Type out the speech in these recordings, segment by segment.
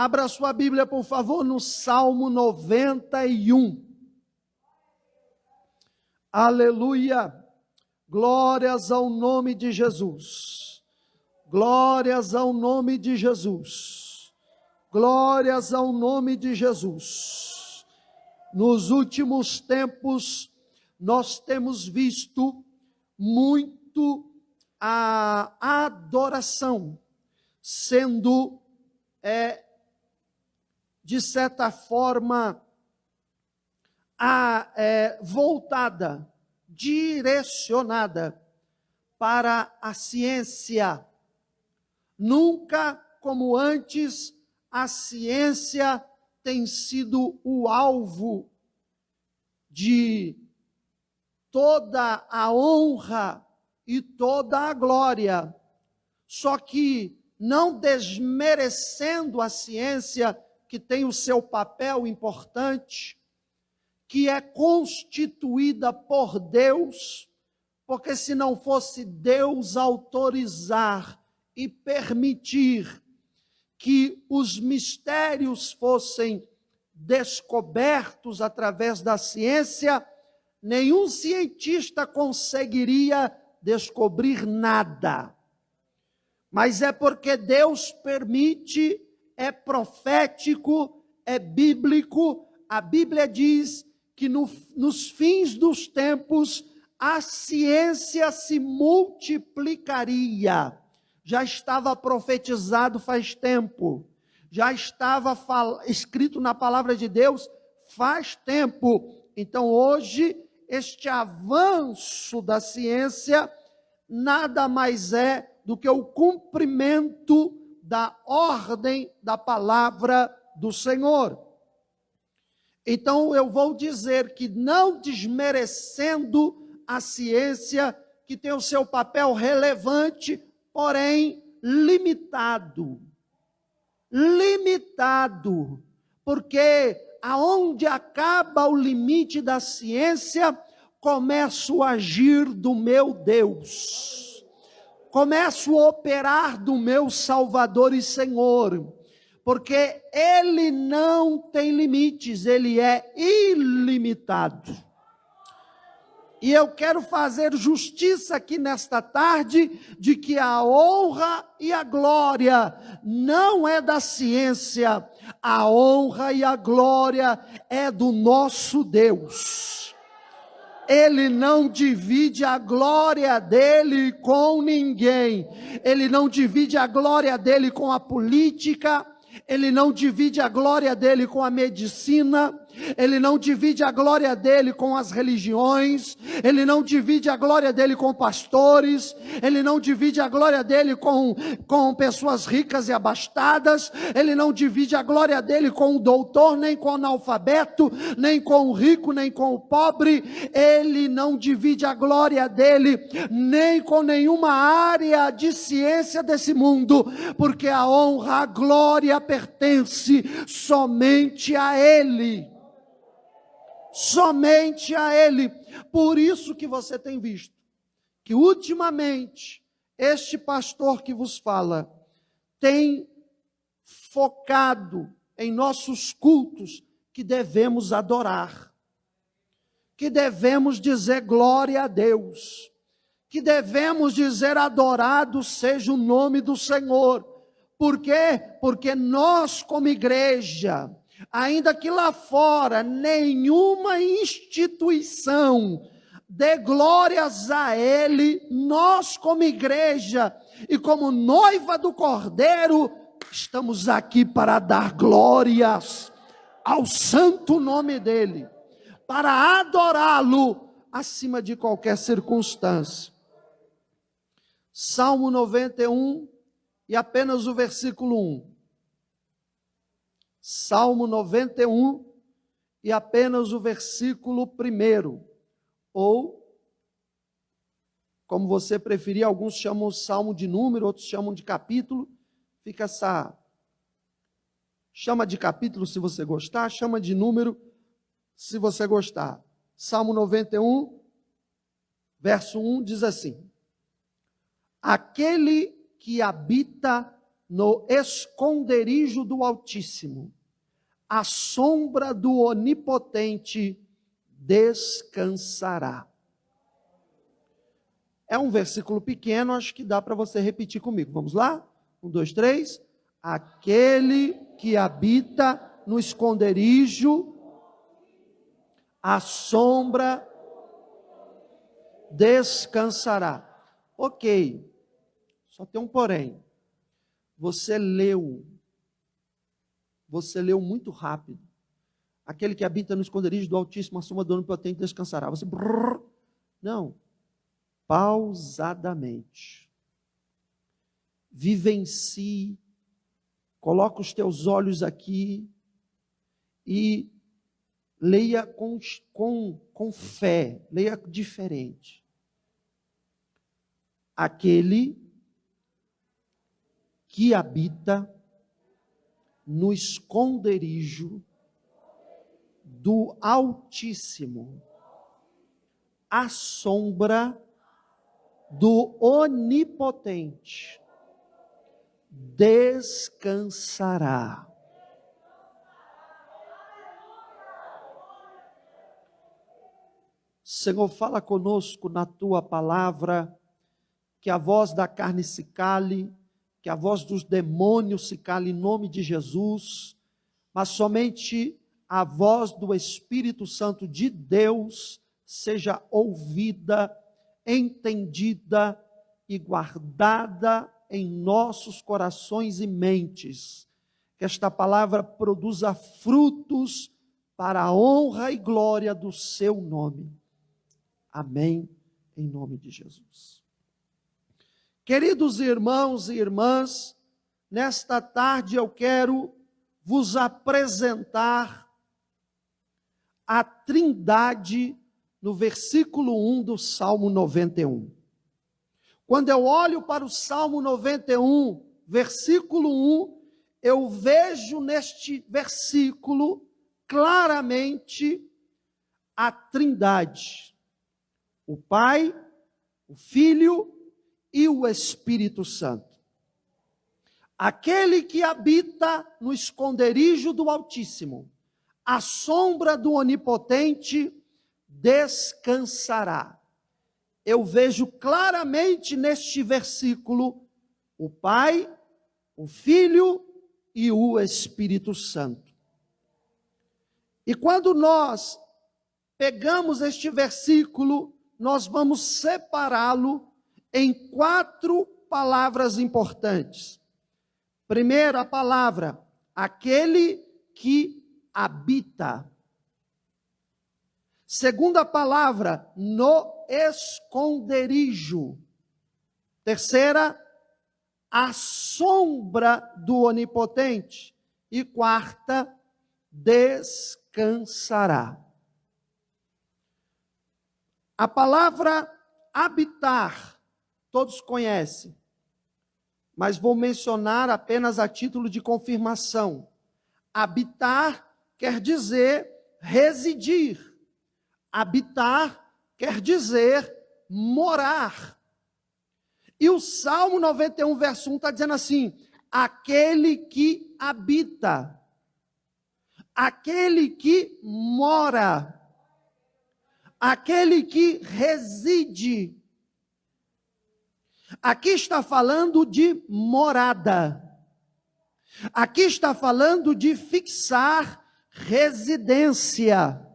Abra sua Bíblia, por favor, no Salmo 91. Aleluia! Glórias ao nome de Jesus. Glórias ao nome de Jesus. Glórias ao nome de Jesus. Nos últimos tempos, nós temos visto muito a adoração sendo, de certa forma, voltada, direcionada para a ciência. Nunca como antes a ciência tem sido o alvo de toda a honra e toda a glória. Só que não desmerecendo a ciência, que tem o seu papel importante, que é constituída por Deus, porque se não fosse Deus autorizar e permitir que os mistérios fossem descobertos através da ciência, nenhum cientista conseguiria descobrir nada. Mas é porque Deus permite, é profético, é bíblico. A Bíblia diz que nos fins dos tempos a ciência se multiplicaria. Já estava profetizado faz tempo, já estava escrito na palavra de Deus faz tempo. Então hoje este avanço da ciência nada mais é do que o cumprimento da ordem da palavra do Senhor. Então eu vou dizer que, não desmerecendo a ciência, que tem o seu papel relevante, porém limitado. Limitado, porque aonde acaba o limite da ciência, começa o agir do meu Deus. Começo a operar do meu Salvador e Senhor, porque Ele não tem limites, Ele é ilimitado. E eu quero fazer justiça aqui nesta tarde, de que a honra e a glória não é da ciência, a honra e a glória é do nosso Deus. Ele não divide a glória dele com ninguém. Ele não divide a glória dele com a política. Ele não divide a glória dele com a medicina. Ele não divide a glória dele com as religiões. Ele não divide a glória dele com pastores. Ele não divide a glória dele com pessoas ricas e abastadas. Ele não divide a glória dele com o doutor, nem com o analfabeto, nem com o rico, nem com o pobre. Ele não divide a glória dele nem com nenhuma área de ciência desse mundo, porque a honra, a glória pertence somente a Ele. Somente a Ele. Por isso que você tem visto que ultimamente este pastor que vos fala tem focado em nossos cultos que devemos adorar, que devemos dizer glória a Deus, que devemos dizer adorado seja o nome do Senhor. Por quê? Porque nós, como igreja, ainda que lá fora nenhuma instituição dê glórias a Ele, nós como igreja e como noiva do Cordeiro, estamos aqui para dar glórias ao santo nome dEle, para adorá-lo acima de qualquer circunstância. Salmo 91 e apenas o versículo 1. Salmo 91 e apenas o versículo 1. Ou, como você preferir, alguns chamam o salmo de número, outros chamam de capítulo. Fica essa... Chama de capítulo se você gostar, chama de número se você gostar. Salmo 91, verso 1 diz assim: aquele que habita no esconderijo do Altíssimo, à sombra do Onipotente descansará. É um versículo pequeno, acho que dá para você repetir comigo. Vamos lá? 1, 2, 3. Aquele que habita no esconderijo, à sombra descansará. Ok, só tem um porém. Você leu muito rápido. Aquele que habita no esconderijo do Altíssimo, à sombra do Onipotente descansará. Você, não, pausadamente. Vivencie, coloca os teus olhos aqui e leia com fé, leia diferente. Aquele que habita no esconderijo do Altíssimo, à sombra do Onipotente, descansará. Senhor, fala conosco na tua palavra, que a voz da carne se cale, que a voz dos demônios se cale em nome de Jesus, mas somente a voz do Espírito Santo de Deus seja ouvida, entendida e guardada em nossos corações e mentes. Que esta palavra produza frutos para a honra e glória do seu nome. Amém, em nome de Jesus. Queridos irmãos e irmãs, nesta tarde eu quero vos apresentar a Trindade no versículo 1 do Salmo 91. Quando eu olho para o Salmo 91, versículo 1, eu vejo neste versículo claramente a Trindade. O Pai, o Filho e o Espírito Santo. Aquele que habita no esconderijo do Altíssimo, à sombra do Onipotente, descansará. Eu vejo claramente neste versículo o Pai, o Filho e o Espírito Santo. E quando nós pegamos este versículo, nós vamos separá-lo em 4 palavras importantes. Primeiro, a palavra, aquele que habita. Segunda palavra, no esconderijo. Terceira, a sombra do Onipotente. E quarta, descansará. A palavra habitar, todos conhecem, mas vou mencionar apenas a título de confirmação. Habitar quer dizer residir. Habitar quer dizer morar. E o Salmo 91, verso 1 está dizendo assim: aquele que habita, aquele que mora, aquele que reside. Aqui está falando de morada. Aqui está falando de fixar residência.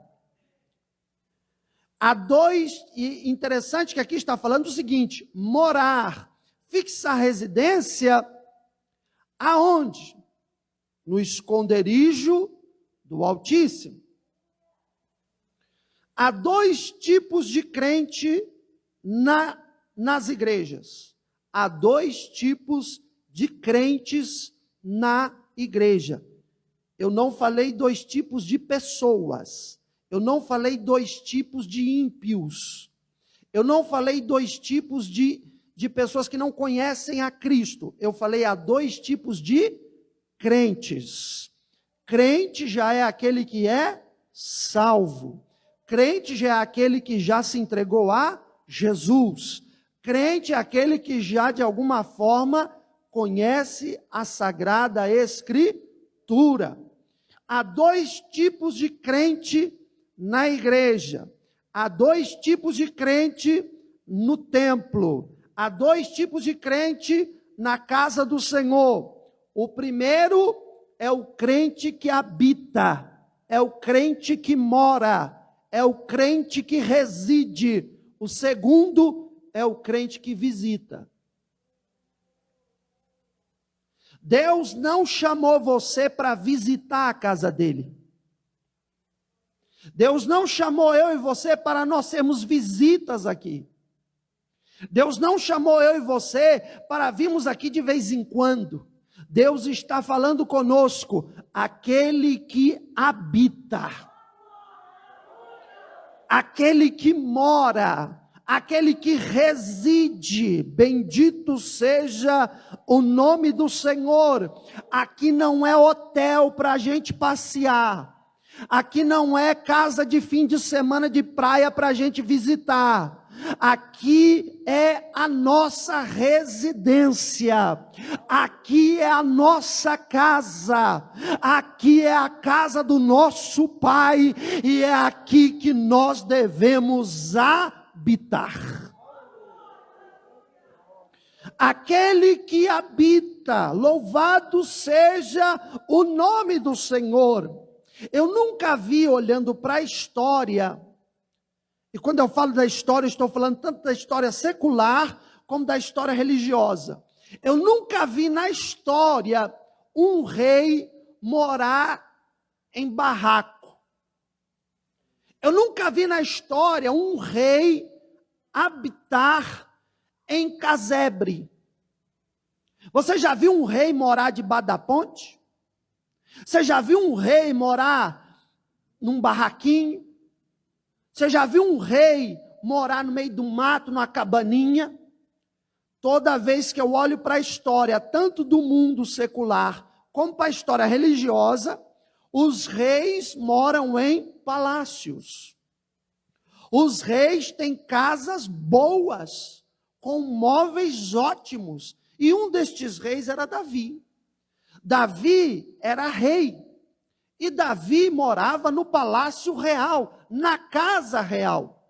Há dois, e interessante que aqui está falando o seguinte: morar, fixar residência, aonde? No esconderijo do Altíssimo. Há 2 tipos de crente nas igrejas. Há 2 tipos de crentes na igreja. Eu não falei 2 tipos de pessoas. Eu não falei 2 tipos de ímpios. Eu não falei 2 tipos de pessoas que não conhecem a Cristo. Eu falei há 2 tipos de crentes. Crente já é aquele que é salvo. Crente já é aquele que já se entregou a Jesus. Crente é aquele que já de alguma forma conhece a Sagrada Escritura. Há dois tipos de crente na igreja. Há dois tipos de crente no templo. Há dois tipos de crente na casa do Senhor. O primeiro é o crente que habita, é o crente que mora, é o crente que reside. O segundo é o crente que visita. Deus não chamou você para visitar a casa dele. Deus não chamou eu e você para nós sermos visitas aqui. Deus não chamou eu e você para virmos aqui de vez em quando. Deus está falando conosco, aquele que habita, aquele que mora, aquele que reside. Bendito seja o nome do Senhor. Aqui não é hotel para a gente passear. Aqui não é casa de fim de semana de praia para a gente visitar. Aqui é a nossa residência, aqui é a nossa casa, aqui é a casa do nosso Pai, e é aqui que nós devemos habitar. Aquele que habita, louvado seja o nome do Senhor. Eu nunca vi, olhando para a história, e quando eu falo da história, estou falando tanto da história secular, como da história religiosa. Eu nunca vi na história um rei morar em barraco. Eu nunca vi na história um rei habitar em casebre. Você já viu um rei morar debaixo da ponte? Você já viu um rei morar num barraquinho? Você já viu um rei morar no meio do mato, numa cabaninha? Toda vez que eu olho para a história, tanto do mundo secular, como para a história religiosa, os reis moram em palácios. Os reis têm casas boas, com móveis ótimos. E um destes reis era Davi. Davi era rei. E Davi morava no palácio real, na casa real.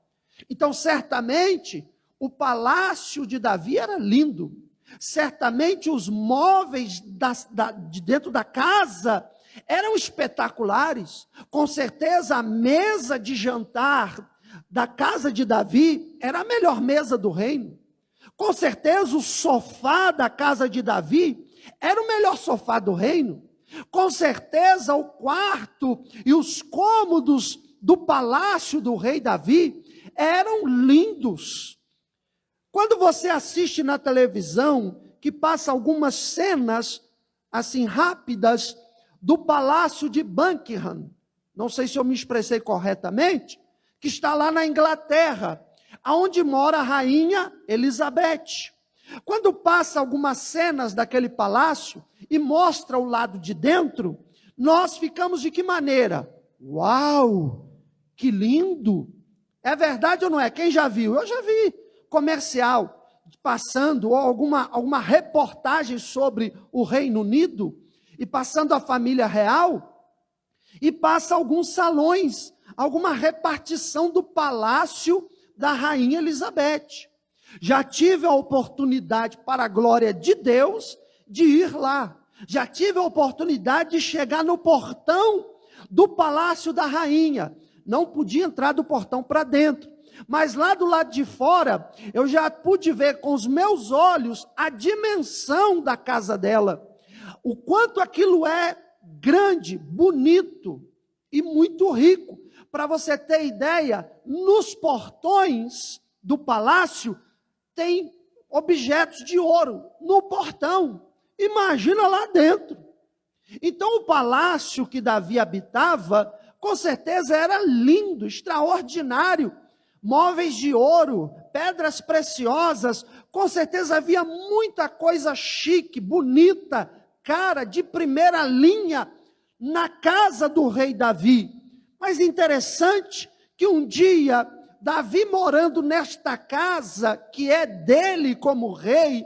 Então, certamente, o palácio de Davi era lindo. Certamente, os móveis de dentro da casa eram espetaculares. Com certeza, a mesa de jantar da casa de Davi era a melhor mesa do reino. Com certeza, o sofá da casa de Davi era o melhor sofá do reino. Com certeza, o quarto e os cômodos do palácio do rei Davi eram lindos. Quando você assiste na televisão, que passa algumas cenas, assim, rápidas, do palácio de Buckingham, não sei se eu me expressei corretamente, que está lá na Inglaterra, onde mora a rainha Elizabeth. Quando passa algumas cenas daquele palácio e mostra o lado de dentro, nós ficamos de que maneira? Uau, que lindo! É verdade ou não é? Quem já viu? Eu já vi comercial passando, ou alguma reportagem sobre o Reino Unido, e passando a família real, e passa alguns salões, alguma repartição do palácio da rainha Elizabeth. Já tive a oportunidade, para a glória de Deus, de ir lá. Já tive a oportunidade de chegar no portão do palácio da rainha. Não podia entrar do portão para dentro. Mas lá do lado de fora, eu já pude ver com os meus olhos a dimensão da casa dela. O quanto aquilo é grande, bonito e muito rico. Para você ter ideia, nos portões do palácio, tem objetos de ouro no portão. Imagina lá dentro. Então o palácio que Davi habitava, com certeza era lindo, extraordinário. Móveis de ouro, pedras preciosas, com certeza havia muita coisa chique, bonita, cara, de primeira linha, na casa do rei Davi. Mas interessante que um dia, Davi morando nesta casa, que é dele como rei,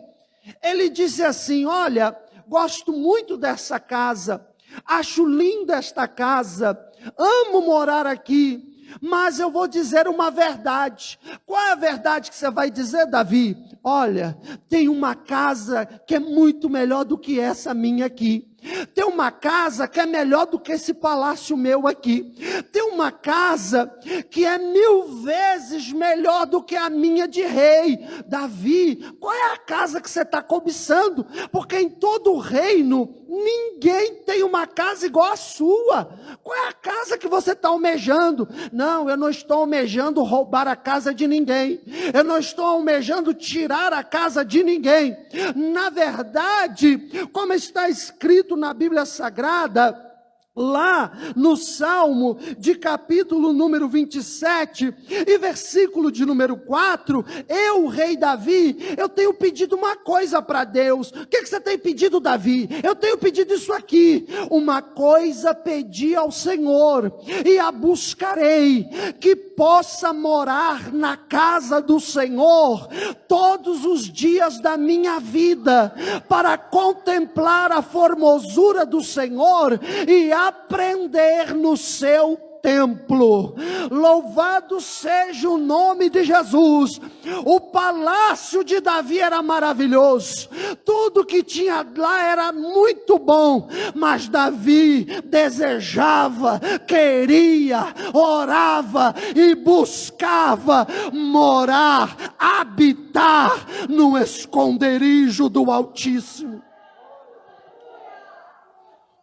Ele disse assim: olha, gosto muito dessa casa, acho linda esta casa, amo morar aqui, mas eu vou dizer uma verdade. Qual é a verdade que você vai dizer, Davi? Olha, tem uma casa que é muito melhor do que essa minha aqui. Tem uma casa que é melhor do que esse palácio meu aqui. Tem uma casa que é 1000 vezes melhor do que a minha de rei. Davi, qual é a casa que você está cobiçando? Porque em todo o reino, ninguém tem uma casa igual a sua. Qual é a casa que você está almejando? Não, eu não estou almejando roubar a casa de ninguém. Eu não estou almejando tirar a casa de ninguém. Na verdade, como está escrito na Bíblia Sagrada, lá no Salmo de capítulo número 27 e versículo de número 4, eu, rei Davi, eu tenho pedido uma coisa para Deus. O que você tem pedido, Davi? Eu tenho pedido isso aqui: uma coisa pedi ao Senhor e a buscarei, que possa morar na casa do Senhor todos os dias da minha vida, para contemplar a formosura do Senhor e aprender no seu templo. Louvado seja o nome de Jesus. O palácio de Davi era maravilhoso, tudo que tinha lá era muito bom, mas Davi desejava, queria, orava e buscava morar, habitar no esconderijo do Altíssimo.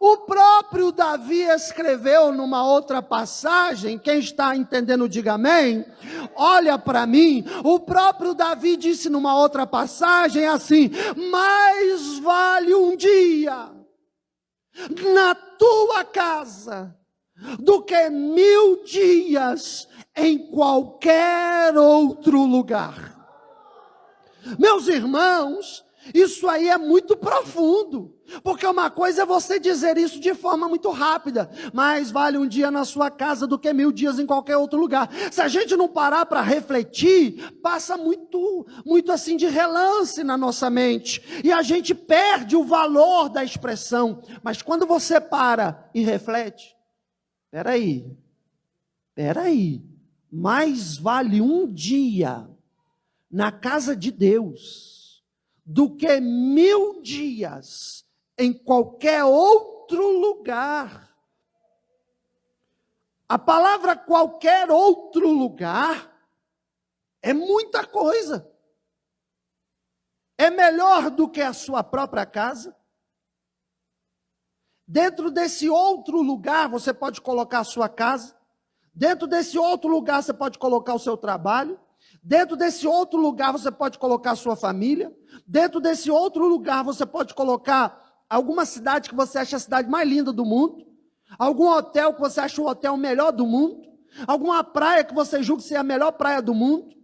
O próprio Davi escreveu numa outra passagem, quem está entendendo diga amém, olha para mim, o próprio Davi disse numa outra passagem assim: mais vale um dia na tua casa do que 1000 dias em qualquer outro lugar. Meus irmãos, isso aí é muito profundo, porque uma coisa é você dizer isso de forma muito rápida: mais vale um dia na sua casa do que 1000 dias em qualquer outro lugar. Se a gente não parar para refletir, passa muito assim de relance na nossa mente, e a gente perde o valor da expressão. Mas quando você para e reflete, peraí, mais vale um dia na casa de Deus do que 1000 dias em qualquer outro lugar. A palavra qualquer outro lugar é muita coisa. É melhor do que a sua própria casa. Dentro desse outro lugar você pode colocar a sua casa. Dentro desse outro lugar você pode colocar o seu trabalho. Dentro desse outro lugar você pode colocar a sua família. Dentro desse outro lugar você pode colocar alguma cidade que você acha a cidade mais linda do mundo. Algum hotel que você acha o hotel melhor do mundo. Alguma praia que você julga ser a melhor praia do mundo.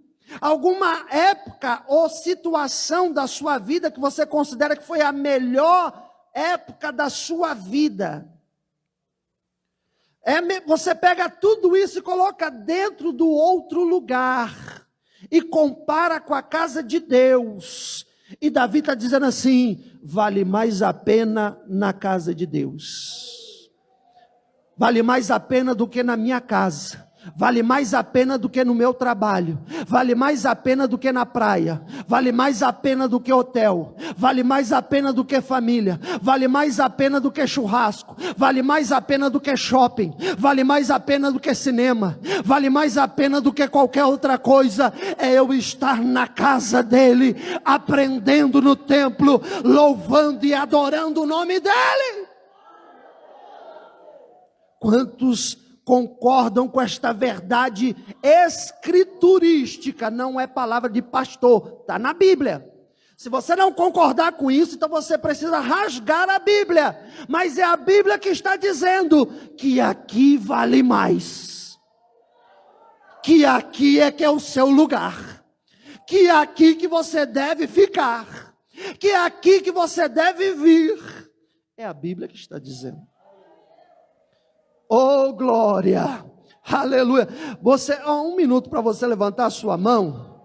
Alguma época ou situação da sua vida que você considera que foi a melhor época da sua vida. Você pega tudo isso e coloca dentro do outro lugar e compara com a casa de Deus. E Davi está dizendo assim: vale mais a pena na casa de Deus. Vale mais a pena do que na minha casa. Vale mais a pena do que no meu trabalho. Vale mais a pena do que na praia. Vale mais a pena do que hotel. Vale mais a pena do que família. Vale mais a pena do que churrasco. Vale mais a pena do que shopping. Vale mais a pena do que cinema. Vale mais a pena do que qualquer outra coisa. É eu estar na casa dele, aprendendo no templo, louvando e adorando o nome dele. Quantos concordam com esta verdade escriturística? Não é palavra de pastor, está na Bíblia. Se você não concordar com isso, então você precisa rasgar a Bíblia. Mas é a Bíblia que está dizendo que aqui vale mais. Que aqui é que é o seu lugar. Que é aqui que você deve ficar. Que é aqui que você deve vir. É a Bíblia que está dizendo. Oh, glória, aleluia. Um minuto para você levantar a sua mão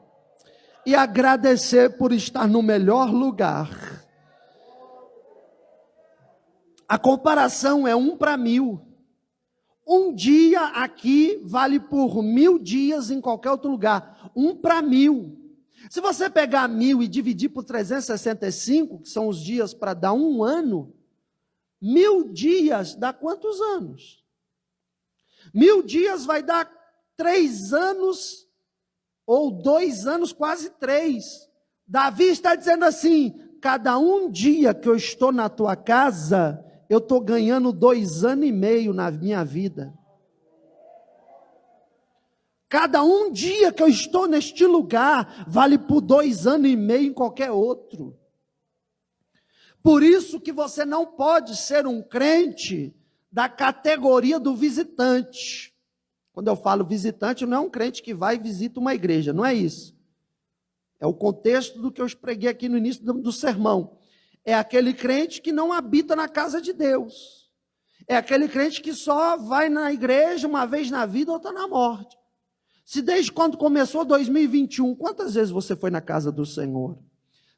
e agradecer por estar no melhor lugar. A comparação é 1 para 1000. Um dia aqui vale por 1000 dias em qualquer outro lugar. 1 para 1000. Se você pegar 1000 e dividir por 365, que são os dias para dar um ano, 1000 dias dá quantos anos? 1000 dias vai dar 3 anos, ou 2 anos, quase 3. Davi está dizendo assim: cada um dia que eu estou na tua casa, eu estou ganhando 2 anos e meio na minha vida. Cada um dia que eu estou neste lugar, vale por 2 anos e meio em qualquer outro. Por isso que você não pode ser um crente da categoria do visitante. Quando eu falo visitante, não é um crente que vai e visita uma igreja, não é isso. É o contexto do que eu preguei aqui no início do sermão. É aquele crente que não habita na casa de Deus. É aquele crente que só vai na igreja uma vez na vida ou outra na morte. Se desde quando começou 2021, quantas vezes você foi na casa do Senhor?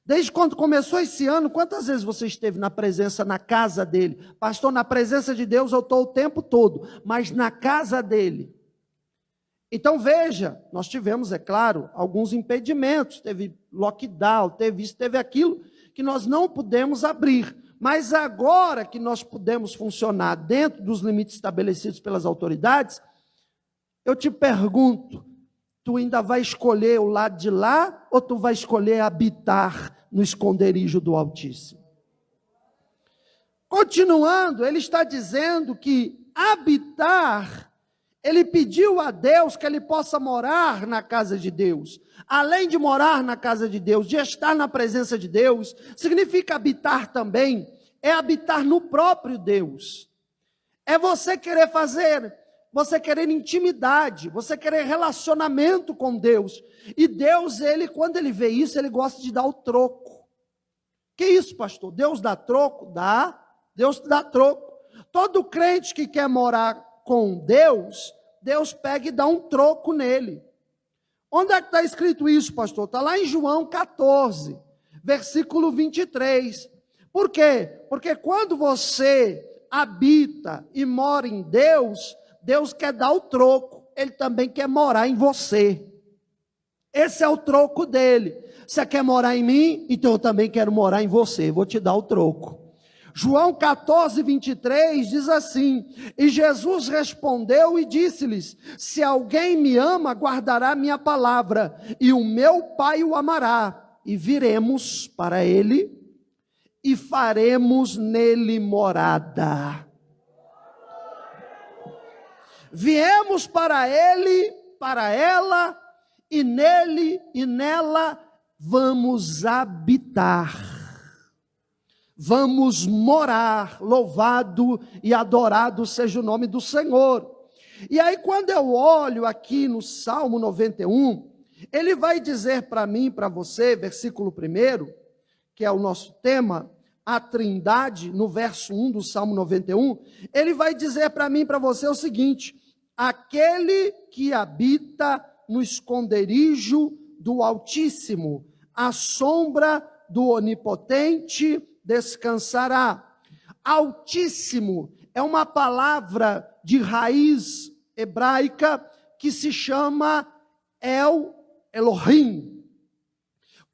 Desde quando começou esse ano, quantas vezes você esteve na presença, na casa dele? Pastor, na presença de Deus eu estou o tempo todo, mas na casa dele. Então veja, nós tivemos, é claro, alguns impedimentos, teve lockdown, teve isso, teve aquilo, que nós não pudemos abrir. Mas agora que nós pudemos funcionar dentro dos limites estabelecidos pelas autoridades, eu te pergunto, tu ainda vai escolher o lado de lá, ou tu vai escolher habitar no esconderijo do Altíssimo? Continuando, ele está dizendo que habitar, ele pediu a Deus que ele possa morar na casa de Deus. Além de morar na casa de Deus, de estar na presença de Deus, significa habitar também, é habitar no próprio Deus. É você querer fazer, você querer intimidade, você querer relacionamento com Deus. E Deus, ele, quando ele vê isso, ele gosta de dar o troco. Que isso, pastor? Deus dá troco? Dá. Deus dá troco. Todo crente que quer morar com Deus, Deus pega e dá um troco nele. Onde é que está escrito isso, pastor? Está lá em João 14, versículo 23. Por quê? Porque quando você habita e mora em Deus, Deus quer dar o troco, ele também quer morar em você. Esse é o troco dele. Você quer morar em mim? Então eu também quero morar em você, vou te dar o troco. João 14, 23 diz assim: e Jesus respondeu e disse-lhes: se alguém me ama, guardará minha palavra, e o meu Pai o amará, e viremos para ele, e faremos nele morada. Viemos para ele, para ela, e nele e nela vamos habitar. Vamos morar, louvado e adorado seja o nome do Senhor. E aí quando eu olho aqui no Salmo 91, ele vai dizer para mim, para você, versículo 1, que é o nosso tema, a Trindade, no verso 1 do Salmo 91, ele vai dizer para mim, para você o seguinte: aquele que habita no esconderijo do Altíssimo, à sombra do Onipotente descansará. Altíssimo é uma palavra de raiz hebraica que se chama Elohim.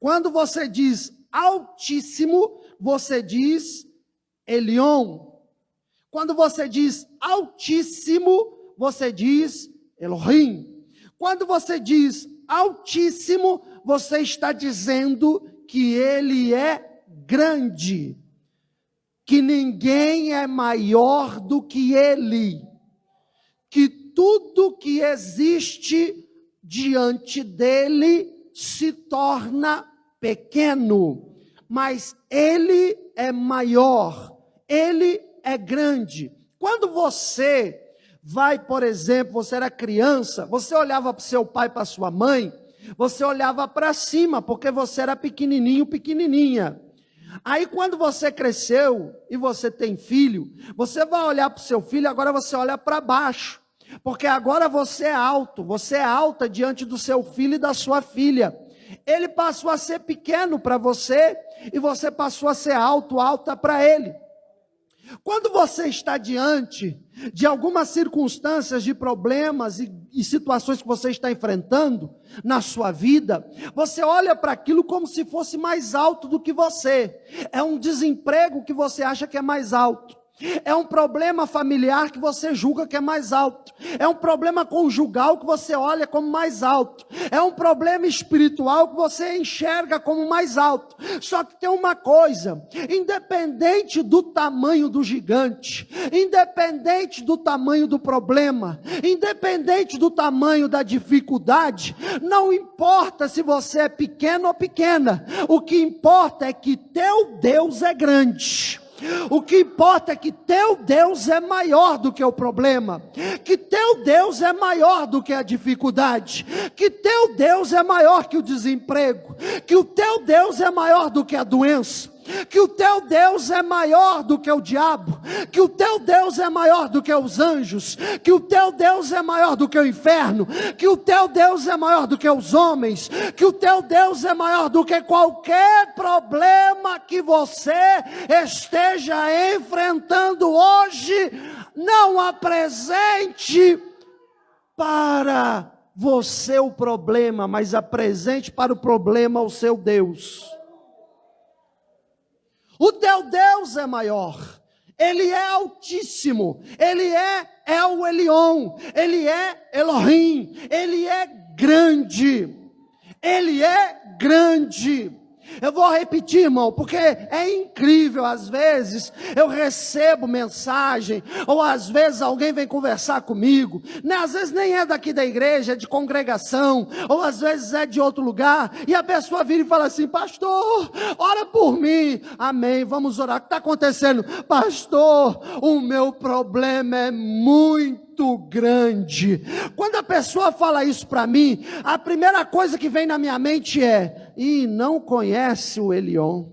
Quando você diz Altíssimo, você diz Elion. Quando você diz Altíssimo, você diz Elohim. Quando você diz Altíssimo, você está dizendo que ele é grande, que ninguém é maior do que ele, que tudo que existe diante dele se torna pequeno, mas ele é maior, ele é grande. Quando você vai, por exemplo, você era criança, você olhava para o seu pai, para a sua mãe, você olhava para cima, porque você era pequenininho, pequenininha. Aí quando você cresceu e você tem filho, você vai olhar para o seu filho, agora você olha para baixo, porque agora você é alto, você é alta diante do seu filho e da sua filha. ele passou a ser pequeno para você, e você passou a ser alta para ele. Quando você está diante de algumas circunstâncias, de problemas e situações que você está enfrentando na sua vida, você olha para aquilo como se fosse mais alto do que você. É um desemprego que você acha que é mais alto. É um problema familiar que você julga que é mais alto. É um problema conjugal que você olha como mais alto. É um problema espiritual que você enxerga como mais alto. Só que tem uma coisa: independente do tamanho do gigante, independente do tamanho do problema, independente do tamanho da dificuldade, não importa se você é pequeno ou pequena, o que importa é que teu Deus é grande. O que importa é que teu Deus é maior do que o problema, que teu Deus é maior do que a dificuldade, que teu Deus é maior que o desemprego, que o teu Deus é maior do que a doença, que o teu Deus é maior do que o diabo, que o teu Deus é maior do que os anjos, que o teu Deus é maior do que o inferno, que o teu Deus é maior do que os homens, que o teu Deus é maior do que qualquer problema que você esteja enfrentando hoje. Não apresente para você o problema, mas apresente para o problema o seu Deus. O teu Deus é maior, Ele é altíssimo, Ele é El Elyon, Ele é Elohim, Ele é grande, Ele é grande. Eu vou repetir, irmão, porque é incrível. Às vezes eu recebo mensagem, ou às vezes alguém vem conversar comigo, né? Às vezes nem é daqui da igreja, é de congregação, ou às vezes é de outro lugar, e a pessoa vira e fala assim: pastor, ora por mim. Amém, vamos orar. O que está acontecendo? Pastor, o meu problema é muito grande. Quando a pessoa fala isso para mim, a primeira coisa que vem na minha mente é: e não conhece o Elion,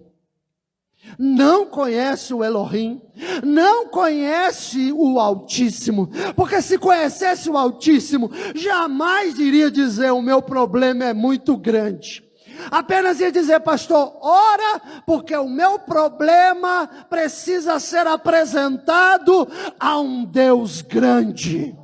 não conhece o Elohim, não conhece o Altíssimo, porque se conhecesse o Altíssimo, jamais iria dizer: o meu problema é muito grande. Apenas ia dizer: pastor, ora, porque o meu problema precisa ser apresentado a um Deus grande.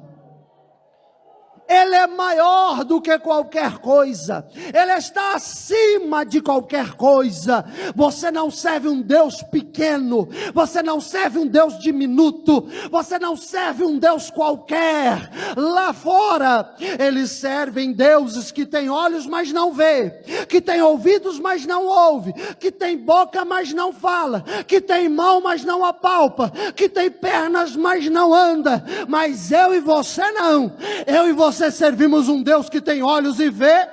Ele é maior do que qualquer coisa, Ele está acima de qualquer coisa. Você não serve um Deus pequeno, você não serve um Deus diminuto, você não serve um Deus qualquer. Lá fora, eles servem deuses que têm olhos, mas não vê, que têm ouvidos, mas não ouve, que têm boca, mas não fala, que têm mão, mas não apalpa, que têm pernas, mas não anda. Mas eu e você não. Eu e você servimos um Deus que tem olhos e vê,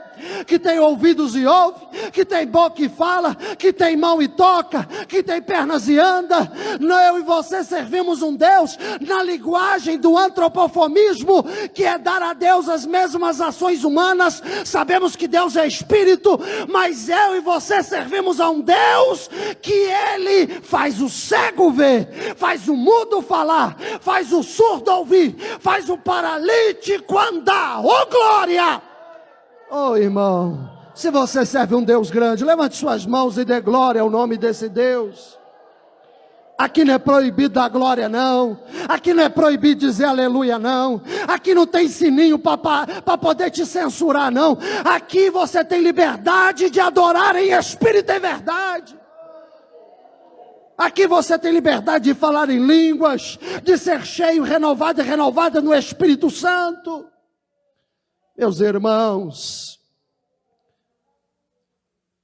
que tem ouvidos e ouve, que tem boca e fala, que tem mão e toca, que tem pernas e anda. Eu e você servimos um Deus na linguagem do antropoformismo, que é dar a Deus as mesmas ações humanas. Sabemos que Deus é espírito, mas eu e você servimos a um Deus que Ele faz o cego ver, faz o mudo falar, faz o surdo ouvir, faz o paralítico andar. Oh, glória! Oh, irmão, se você serve um Deus grande, levante suas mãos e dê glória ao nome desse Deus. Aqui não é proibido dar glória, não. Aqui não é proibido dizer aleluia, não. Aqui não tem sininho para poder te censurar, não. Aqui você tem liberdade de adorar em espírito e verdade. Aqui você tem liberdade de falar em línguas, de ser cheio, renovado e renovada no Espírito Santo. Meus irmãos,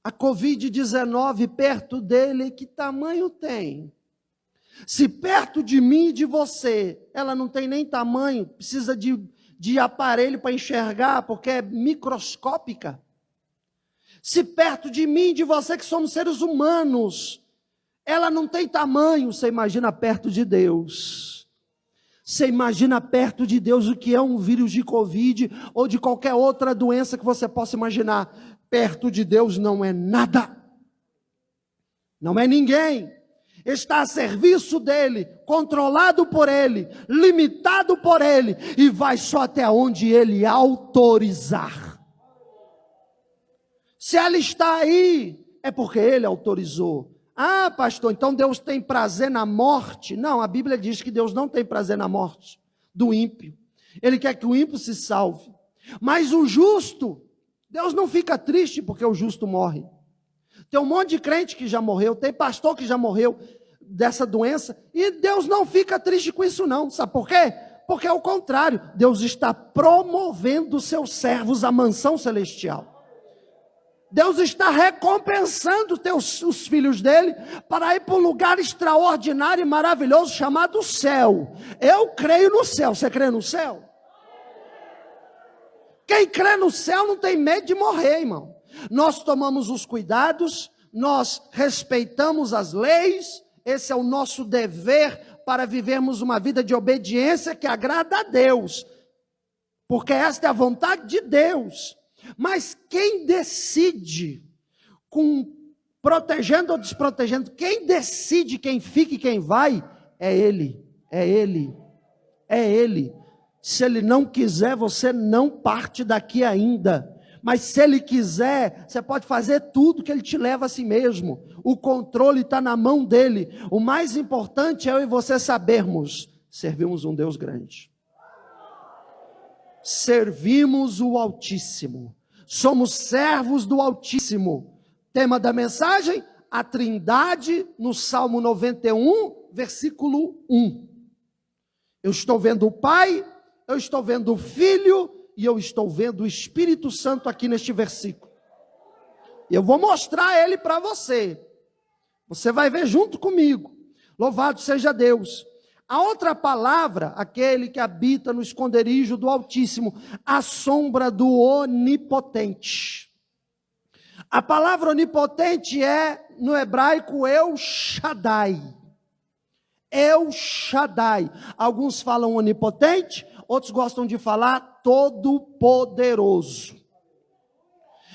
a Covid-19 perto dele, que tamanho tem? Se perto de mim e de você, ela não tem nem tamanho, precisa de aparelho para enxergar, porque é microscópica. Se perto de mim e de você, que somos seres humanos, ela não tem tamanho, você imagina perto de Deus. Você imagina perto de Deus o que é um vírus de Covid ou de qualquer outra doença que você possa imaginar. Perto de Deus não é nada, não é ninguém. Está a serviço dEle, controlado por Ele, limitado por Ele, e vai só até onde Ele autorizar. Se ela está aí, é porque ele autorizou. Ah, pastor, então Deus tem prazer na morte? Não, a Bíblia diz que Deus não tem prazer na morte do ímpio. Ele quer que o ímpio se salve. Mas o justo, Deus não fica triste porque o justo morre. Tem um monte de crente que já morreu, tem pastor que já morreu dessa doença, e Deus não fica triste com isso não. Sabe por quê? Porque é o contrário, Deus está promovendo seus servos à mansão celestial. Deus está recompensando os filhos dele para ir para um lugar extraordinário e maravilhoso chamado céu. Eu creio no céu. Você crê no céu? Quem crê no céu não tem medo de morrer, irmão. Nós tomamos os cuidados, nós respeitamos as leis. Esse é o nosso dever para vivermos uma vida de obediência que agrada a Deus. Porque esta é a vontade de Deus. Mas quem decide, protegendo ou desprotegendo, quem decide quem fica e quem vai, é Ele, é Ele, é Ele. Se Ele não quiser, você não parte daqui ainda. Mas se Ele quiser, você pode fazer tudo que Ele te leva a si mesmo. O controle está na mão dEle. O mais importante é eu e você sabermos, servimos um Deus grande. Servimos o Altíssimo, somos servos do Altíssimo. Tema da mensagem, a Trindade, no Salmo 91, versículo 1. Eu estou vendo o Pai, eu estou vendo o Filho, e eu estou vendo o Espírito Santo aqui neste versículo. E eu vou mostrar ele para você. Você vai ver junto comigo. Louvado seja Deus. A outra palavra, aquele que habita no esconderijo do Altíssimo, a sombra do Onipotente. A palavra onipotente é, no hebraico, El Shaddai. El Shaddai. Alguns falam onipotente, outros gostam de falar todo-poderoso.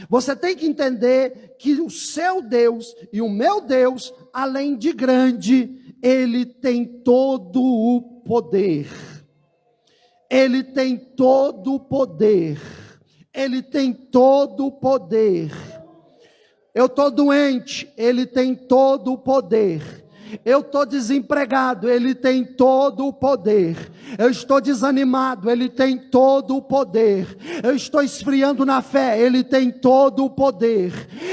Você tem que entender que o seu Deus e o meu Deus, além de grande, Ele tem todo o poder. Ele tem todo o poder. Ele tem todo o poder. Eu estou doente, Ele tem todo o poder. Eu estou desempregado, Ele tem todo o poder. Eu estou desanimado, Ele tem todo o poder. Eu estou esfriando na fé, Ele tem todo o poder.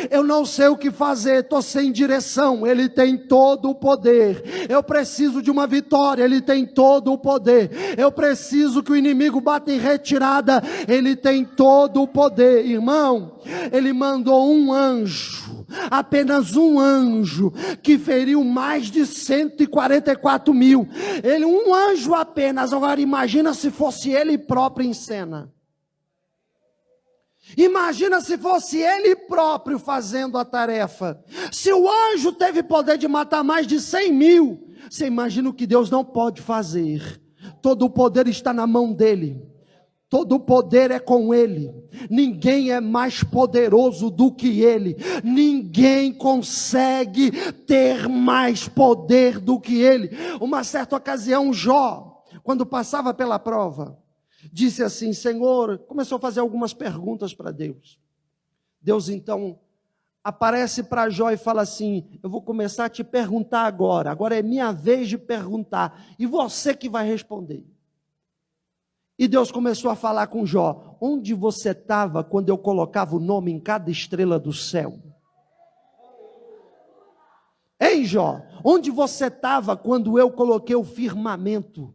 Eu não sei o que fazer, estou sem direção, Ele tem todo o poder. Eu preciso de uma vitória, Ele tem todo o poder. Eu preciso que o inimigo bata em retirada, Ele tem todo o poder. Irmão, Ele mandou um anjo, apenas um anjo, que feriu mais de 144 mil. Ele, um anjo apenas. Agora imagina se fosse ele próprio em cena. Imagina se fosse ele próprio fazendo a tarefa. Se o anjo teve poder de matar mais de 100 mil, você imagina o que Deus não pode fazer. Todo o poder está na mão dele. Todo o poder é com Ele. Ninguém é mais poderoso do que Ele. Ninguém consegue ter mais poder do que Ele. Uma certa ocasião, Jó, quando passava pela prova, disse assim: Senhor, começou a fazer algumas perguntas para Deus. Deus então aparece para Jó e fala assim: eu vou começar a te perguntar agora. Agora é minha vez de perguntar. E você que vai responder. E Deus começou a falar com Jó: onde você estava quando eu colocava o nome em cada estrela do céu? Ei, Jó, onde você estava quando eu coloquei o firmamento?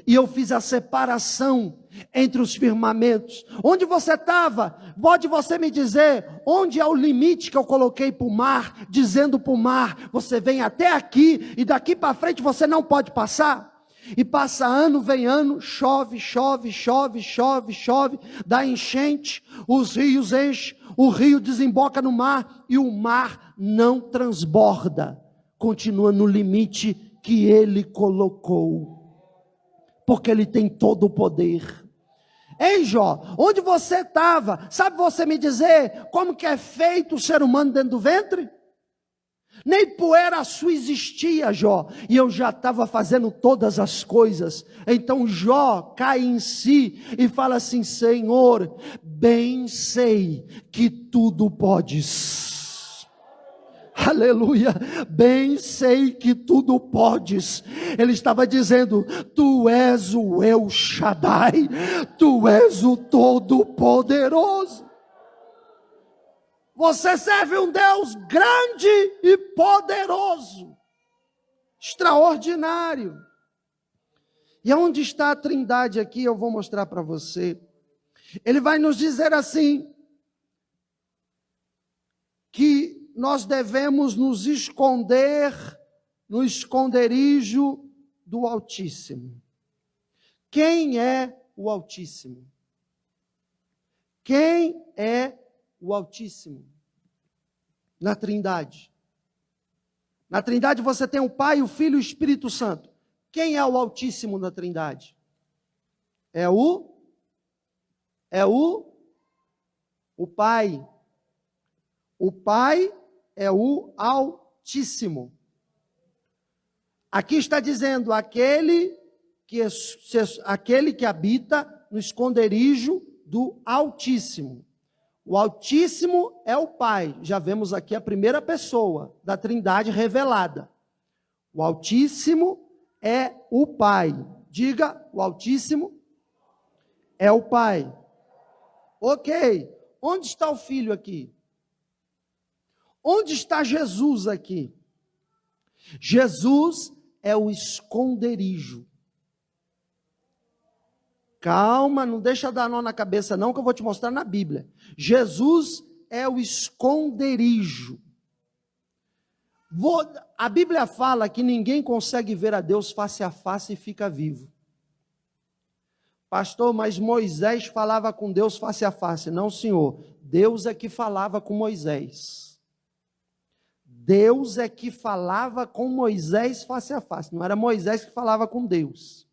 E eu fiz a separação entre os firmamentos. Onde você estava? Pode você me dizer onde é o limite que eu coloquei para o mar, dizendo para o mar: você vem até aqui e daqui para frente você não pode passar? E passa ano, vem ano, chove, chove, chove, chove, chove, dá enchente, os rios enchem, o rio desemboca no mar e o mar não transborda, continua no limite que Ele colocou, porque Ele tem todo o poder. Ei, Jó, onde você estava? Sabe você me dizer como que é feito o ser humano dentro do ventre? Nem poeira sua existia, Jó, e eu já estava fazendo todas as coisas. Então Jó cai em si e fala assim: Senhor, bem sei que tudo podes. Aleluia, bem sei que tudo podes. Ele estava dizendo: tu és o El Shaddai, tu és o Todo-Poderoso. Você serve um Deus grande e poderoso, extraordinário. E onde está a Trindade aqui, eu vou mostrar para você. Ele vai nos dizer assim, que nós devemos nos esconder no esconderijo do Altíssimo. Quem é o Altíssimo? Quem é o Altíssimo? Na Trindade. Na Trindade você tem o Pai, o Filho e o Espírito Santo. Quem é o Altíssimo na Trindade? É o Pai. O Pai é o Altíssimo. Aqui está dizendo aquele que habita no esconderijo do Altíssimo. O Altíssimo é o Pai. Já vemos aqui a primeira pessoa da Trindade revelada. O Altíssimo é o Pai. Diga, o Altíssimo é o Pai. Ok. Onde está o Filho aqui? Onde está Jesus aqui? Jesus é o esconderijo. Calma, não deixa dar nó na cabeça não, que eu vou te mostrar na Bíblia. Jesus é o esconderijo. A Bíblia fala que ninguém consegue ver a Deus face a face e fica vivo. Pastor, mas Moisés falava com Deus face a face. Não, senhor. Deus é que falava com Moisés. Deus é que falava com Moisés face a face. Não era Moisés que falava com Deus.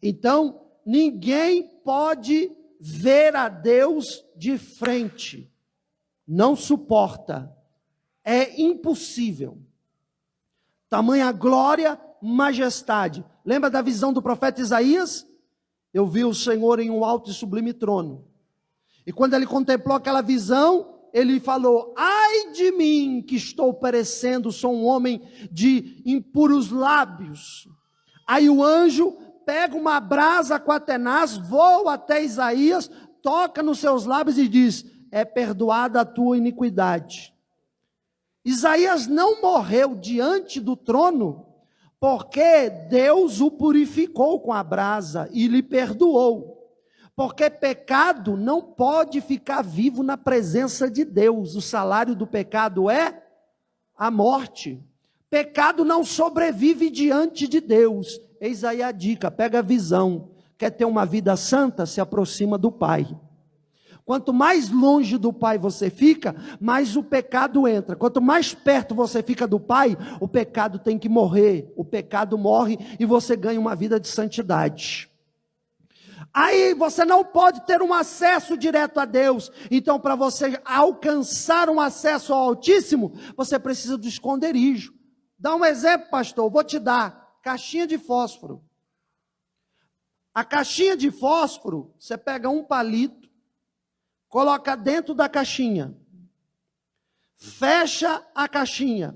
Então, ninguém pode ver a Deus de frente. Não suporta. É impossível. Tamanha glória, majestade. Lembra da visão do profeta Isaías? Eu vi o Senhor em um alto e sublime trono. E quando ele contemplou aquela visão, ele falou: ai de mim que estou perecendo, sou um homem de impuros lábios. Aí o anjo pega uma brasa quatenaz, voa até Isaías, toca nos seus lábios e diz: é perdoada a tua iniquidade. Isaías não morreu diante do trono, porque Deus o purificou com a brasa e lhe perdoou. Porque pecado não pode ficar vivo na presença de Deus. O salário do pecado é a morte. Pecado não sobrevive diante de Deus. Eis aí a dica, pega a visão. Quer ter uma vida santa? Se aproxima do Pai. Quanto mais longe do Pai você fica, mais o pecado entra. Quanto mais perto você fica do Pai, o pecado tem que morrer. O pecado morre e você ganha uma vida de santidade. Aí você não pode ter um acesso direto a Deus. Então, para você alcançar um acesso ao Altíssimo, você precisa do esconderijo. Dá um exemplo, pastor, vou te dar. Caixinha de fósforo. A caixinha de fósforo, você pega um palito, coloca dentro da caixinha, fecha a caixinha.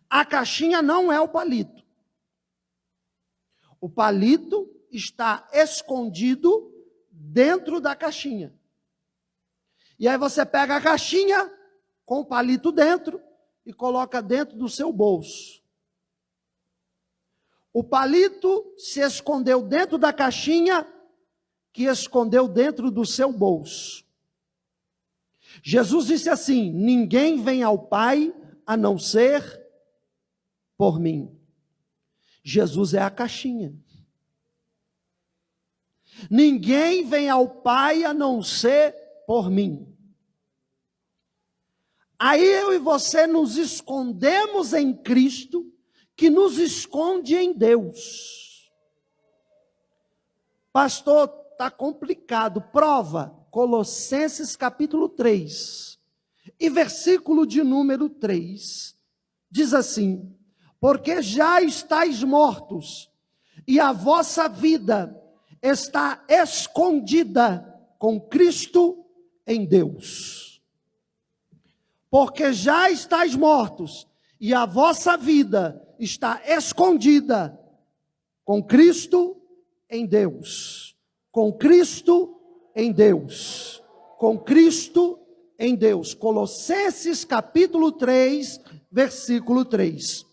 A caixinha não é o palito. O palito está escondido dentro da caixinha. E aí você pega a caixinha com o palito dentro e coloca dentro do seu bolso. O palito se escondeu dentro da caixinha, que escondeu dentro do seu bolso. Jesus disse assim: ninguém vem ao Pai a não ser por mim. Jesus é a caixinha. Ninguém vem ao Pai a não ser por mim. Aí eu e você nos escondemos em Cristo, que nos esconde em Deus. Pastor, está complicado. Prova, Colossenses capítulo 3, e versículo de número 3, diz assim: porque já estáis mortos, e a vossa vida está escondida com Cristo em Deus. Porque já estáis mortos, e a vossa vida está escondida com Cristo em Deus. Com Cristo em Deus. Com Cristo em Deus. Colossenses capítulo 3, versículo 3.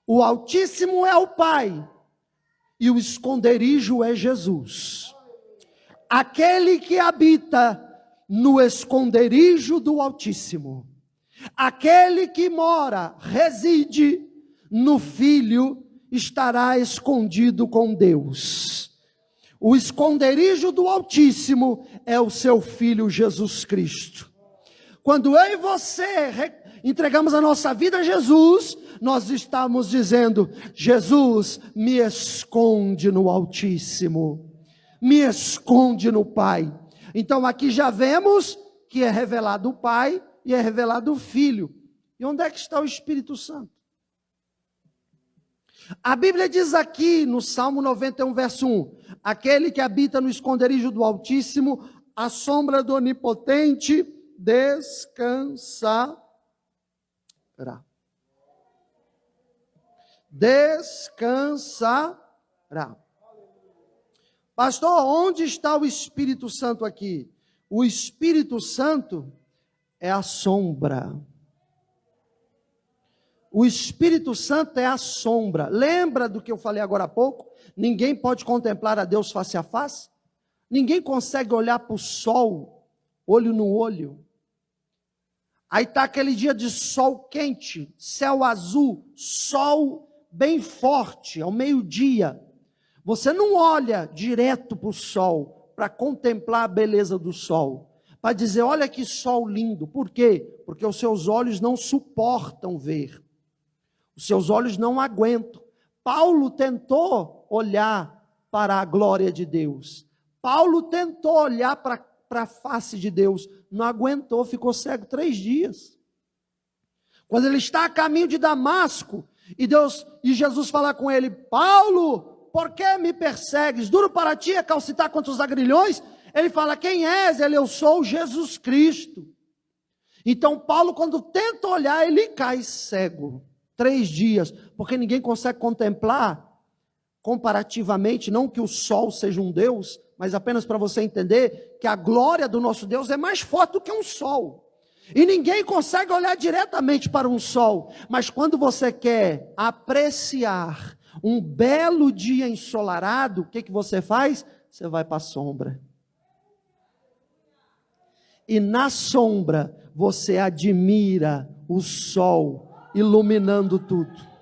O Altíssimo é o Pai, e o esconderijo é Jesus. Aquele que habita no esconderijo do Altíssimo, aquele que mora, reside no Filho, estará escondido com Deus. O esconderijo do Altíssimo é o seu Filho Jesus Cristo. Quando eu e você entregamos a nossa vida a Jesus, nós estamos dizendo: Jesus, me esconde no Altíssimo, me esconde no Pai. Então aqui já vemos que é revelado o Pai e é revelado o Filho. E onde é que está o Espírito Santo? A Bíblia diz aqui no Salmo 91, verso 1: aquele que habita no esconderijo do Altíssimo, à sombra do Onipotente, descansará. Descansará. Pastor, onde está o Espírito Santo aqui? O Espírito Santo é a sombra. O Espírito Santo é a sombra. Lembra do que eu falei agora há pouco? Ninguém pode contemplar a Deus face a face. Ninguém consegue olhar para o sol, olho no olho. Aí está aquele dia de sol quente, céu azul, sol bem forte, ao meio-dia. Você não olha direto para o sol, para contemplar a beleza do sol, para dizer: olha que sol lindo. Por quê? Porque os seus olhos não suportam ver. Os seus olhos não aguentam. Paulo tentou olhar para a glória de Deus. Paulo tentou olhar para a face de Deus. Não aguentou, ficou cego 3 dias. Quando ele está a caminho de Damasco, e Jesus fala com ele: Paulo, por que me persegues? Duro para ti é calcitar contra os agrilhões? Ele fala: quem és? Ele: eu sou Jesus Cristo. Então Paulo, quando tenta olhar, ele cai cego. 3 dias, porque ninguém consegue contemplar comparativamente, não que o sol seja um Deus, mas apenas para você entender que a glória do nosso Deus é mais forte do que um sol. E ninguém consegue olhar diretamente para um sol, mas quando você quer apreciar um belo dia ensolarado, o que você faz? Você vai para a sombra. E na sombra você admira o sol iluminando tudo.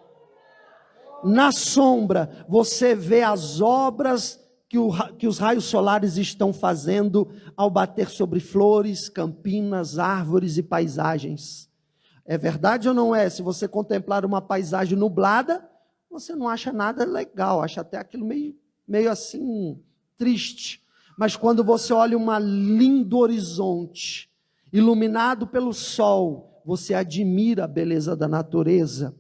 Na sombra você vê as obras que os raios solares estão fazendo ao bater sobre flores, campinas, árvores e paisagens. É verdade ou não é? Se você contemplar uma paisagem nublada, você não acha nada legal, acha até aquilo meio assim triste. Mas quando você olha um lindo horizonte, iluminado pelo sol, você admira a beleza da natureza.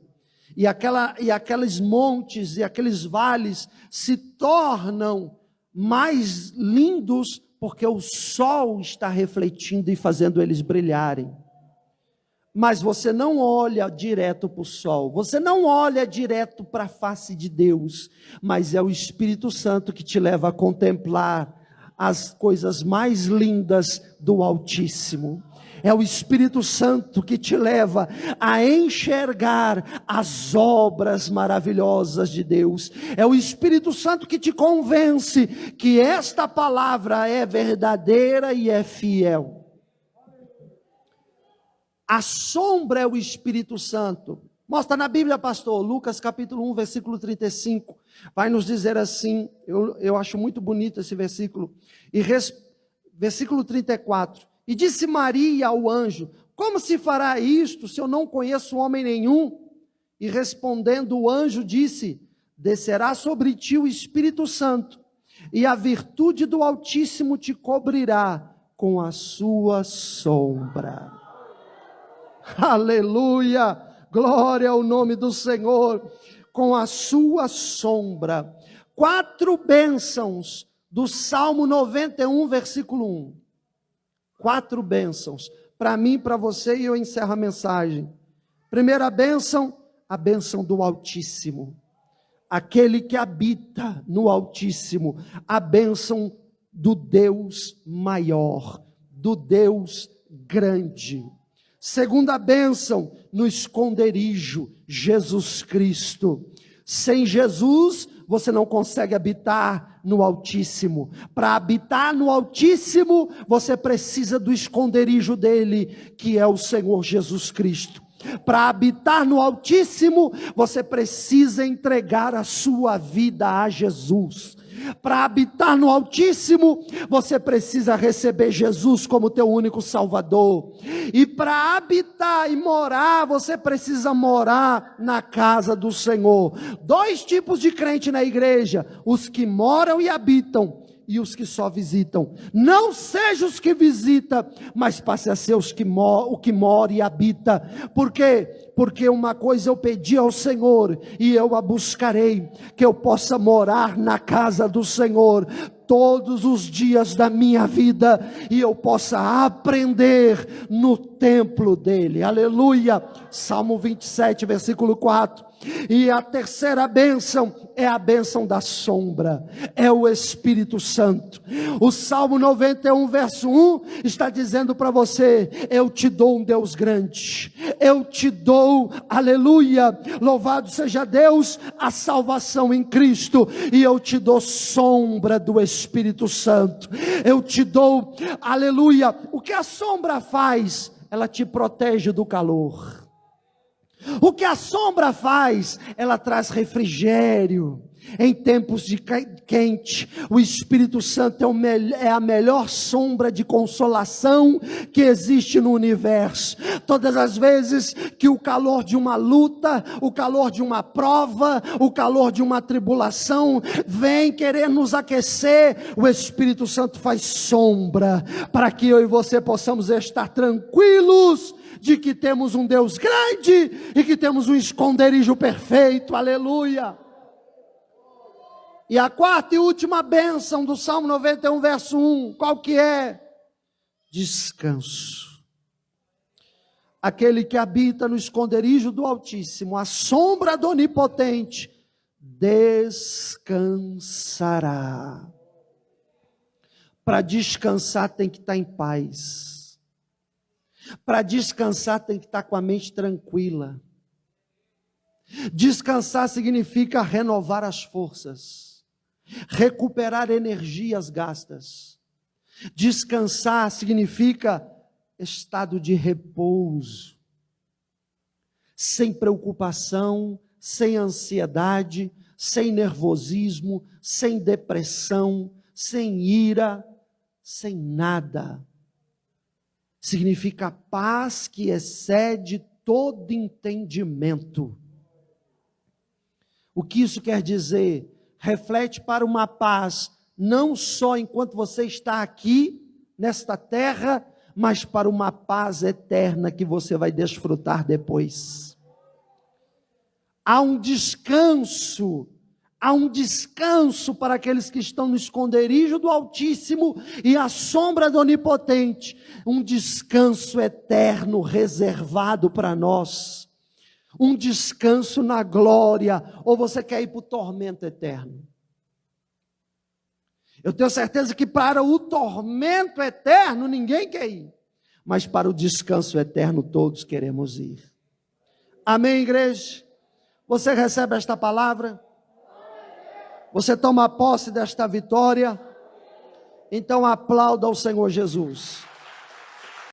E aqueles montes e aqueles vales se tornam mais lindos porque o sol está refletindo e fazendo eles brilharem. Mas você não olha direto para o sol, você não olha direto para a face de Deus, mas é o Espírito Santo que te leva a contemplar as coisas mais lindas do Altíssimo. É o Espírito Santo que te leva a enxergar as obras maravilhosas de Deus. É o Espírito Santo que te convence que esta palavra é verdadeira e é fiel. A sombra é o Espírito Santo. Mostra na Bíblia, pastor, Lucas capítulo 1, versículo 35. Vai nos dizer assim, eu acho muito bonito esse versículo. Versículo 34. E disse Maria ao anjo: como se fará isto, se eu não conheço homem nenhum? E respondendo o anjo disse: descerá sobre ti o Espírito Santo, e a virtude do Altíssimo te cobrirá com a sua sombra. Aleluia, glória ao nome do Senhor. Com a sua sombra. 4 bênçãos do Salmo 91, versículo 1. 4 bênçãos, para mim, para você, e eu encerro a mensagem. Primeira bênção, a bênção do Altíssimo. Aquele que habita no Altíssimo, a bênção do Deus maior, do Deus grande. Segunda bênção, no esconderijo, Jesus Cristo. Sem Jesus, você não consegue habitar no Altíssimo. Para habitar no Altíssimo, você precisa do esconderijo dele, que é o Senhor Jesus Cristo. Para habitar no Altíssimo, você precisa entregar a sua vida a Jesus. Para habitar no Altíssimo, você precisa receber Jesus como teu único Salvador. E para habitar e morar, você precisa morar na casa do Senhor. 2 tipos de crente na igreja: os que moram e habitam, e os que só visitam. Não seja os que visita, mas passe a ser o que mora e habita. Por quê? Porque uma coisa eu pedi ao Senhor, e eu a buscarei, que eu possa morar na casa do Senhor todos os dias da minha vida, e eu possa aprender no templo dele. Aleluia. Salmo 27, versículo 4. E a terceira bênção é a bênção da sombra, é o Espírito Santo. O Salmo 91, verso 1 está dizendo para você: eu te dou um Deus grande, eu te dou, aleluia, louvado seja Deus, a salvação em Cristo, e eu te dou sombra do Espírito Santo. Eu te dou, aleluia. O que a sombra faz? Ela te protege do calor. O que a sombra faz? Ela traz refrigério em tempos de quente. O Espírito Santo é a melhor sombra de consolação que existe no universo. Todas as vezes que o calor de uma luta, o calor de uma prova, o calor de uma tribulação vem querer nos aquecer, o Espírito Santo faz sombra para que eu e você possamos estar tranquilos de que temos um Deus grande e que temos um esconderijo perfeito. Aleluia. E a quarta e última bênção do Salmo 91, verso 1, qual que é? Descanso. Aquele que habita no esconderijo do Altíssimo, a sombra do Onipotente, descansará. Para descansar tem que estar em paz. Para descansar tem que estar com a mente tranquila. Descansar significa renovar as forças, recuperar energias gastas. Descansar significa estado de repouso, sem preocupação, sem ansiedade, sem nervosismo, sem depressão, sem ira, sem nada. Significa paz que excede todo entendimento. O que isso quer dizer? Reflete para uma paz, não só enquanto você está aqui, nesta terra, mas para uma paz eterna que você vai desfrutar depois. Há um descanso para aqueles que estão no esconderijo do Altíssimo e à sombra do Onipotente, um descanso eterno reservado para nós, um descanso na glória. Ou você quer ir para o tormento eterno? Eu tenho certeza que para o tormento eterno ninguém quer ir, mas para o descanso eterno todos queremos ir. Amém, igreja? Você recebe esta palavra? Você toma posse desta vitória? Então aplauda ao Senhor Jesus.